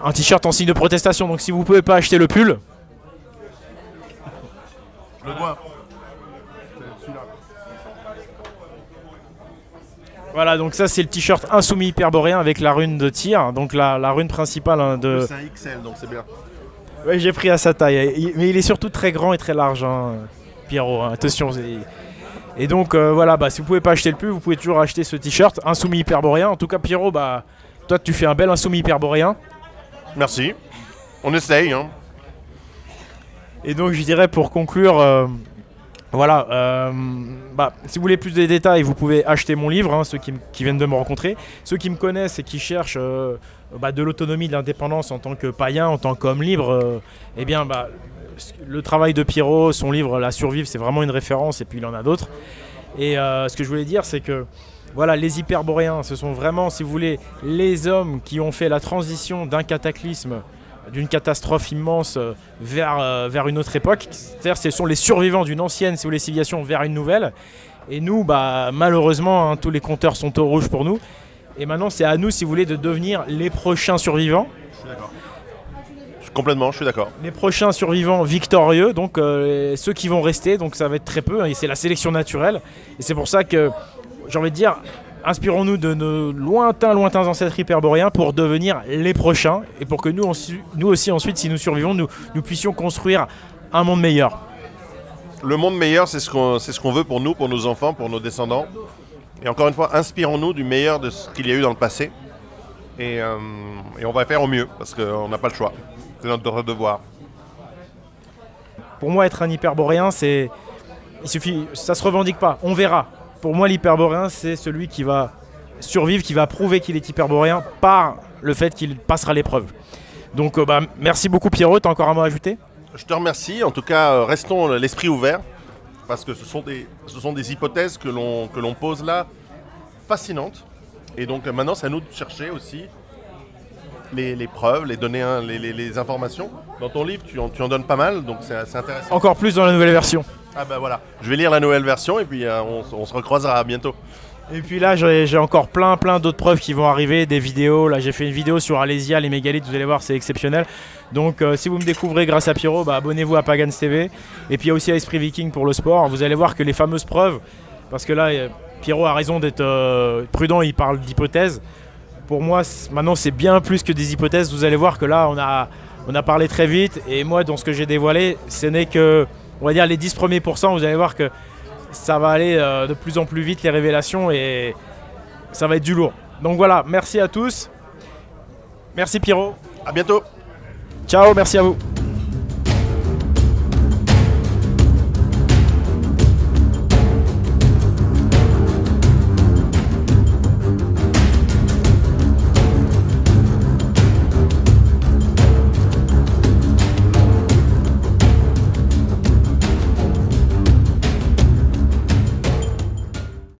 un t-shirt en signe de protestation, donc si vous pouvez pas acheter le pull, le vois. Voilà, donc ça c'est le t-shirt insoumis hyperboréen avec la rune de tir, donc la rune principale hein, de. C'est un XL, donc c'est bien. Ouais, j'ai pris à sa taille, mais il est surtout très grand et très large, hein, Pierrot. Hein, attention. Et donc voilà, si vous pouvez pas acheter le pull, vous pouvez toujours acheter ce t-shirt insoumis hyperboréen. En tout cas, Pierrot, toi tu fais un bel insoumis hyperboréen. Merci. On essaye. Hein. Et donc je dirais pour conclure, voilà, si vous voulez plus de détails, vous pouvez acheter mon livre, hein, ceux qui viennent de me rencontrer. Ceux qui me connaissent et qui cherchent de l'autonomie, de l'indépendance en tant que païen, en tant qu'homme libre, eh bien le travail de Pierrot, son livre La Survivre, c'est vraiment une référence et puis il en a d'autres. Et ce que je voulais dire, c'est que voilà, les hyperboréens, ce sont vraiment, si vous voulez, les hommes qui ont fait la transition d'un cataclysme, d'une catastrophe immense vers une autre époque. C'est-à-dire ce sont les survivants d'une ancienne, si vous voulez, civilisation vers une nouvelle. Et nous, malheureusement, hein, tous les compteurs sont au rouge pour nous. Et maintenant, c'est à nous, si vous voulez, de devenir les prochains survivants. Je suis d'accord. Complètement, je suis d'accord. Les prochains survivants victorieux, donc ceux qui vont rester, donc ça va être très peu, hein, et c'est la sélection naturelle. Et c'est pour ça que j'ai envie de dire, inspirons-nous de nos lointains ancêtres hyperboréens pour devenir les prochains et pour que nous aussi ensuite, si nous survivons, nous puissions construire un monde meilleur. Le monde meilleur, c'est ce qu'on veut pour nous, pour nos enfants, pour nos descendants. Et encore une fois, inspirons-nous du meilleur de ce qu'il y a eu dans le passé. Et on va faire au mieux parce qu'on n'a pas le choix. C'est notre devoir. Pour moi, être un hyperboréen, ça se revendique pas. On verra. Pour moi, l'hyperboréen, c'est celui qui va survivre, qui va prouver qu'il est hyperboréen par le fait qu'il passera l'épreuve. Donc, merci beaucoup Pierrot. Tu as encore un mot à ajouter ? Je te remercie. En tout cas, restons l'esprit ouvert parce que ce sont des hypothèses que l'on pose là, fascinantes. Et donc maintenant, c'est à nous de chercher aussi les preuves, les données, les informations. Dans ton livre, tu en donnes pas mal, donc c'est intéressant. Encore plus dans la nouvelle version. Ah voilà, je vais lire la nouvelle version et puis on se recroisera bientôt. Et puis là, j'ai encore plein d'autres preuves qui vont arriver, des vidéos. Là, j'ai fait une vidéo sur Alésia, les mégalithes, vous allez voir, c'est exceptionnel. Donc si vous me découvrez grâce à Pierrot, abonnez-vous à Pagans TV. Et puis il y a aussi à Esprit Viking pour le sport. Vous allez voir que les fameuses preuves, parce que là, Pierrot a raison d'être prudent, il parle d'hypothèses. Pour moi, maintenant, c'est bien plus que des hypothèses. Vous allez voir que là, on a parlé très vite. Et moi, dans ce que j'ai dévoilé, ce n'est que, on va dire, les 10 premiers pourcents. Vous allez voir que ça va aller de plus en plus vite, les révélations. Et ça va être du lourd. Donc voilà, merci à tous. Merci Pierrot. À bientôt. Ciao, merci à vous.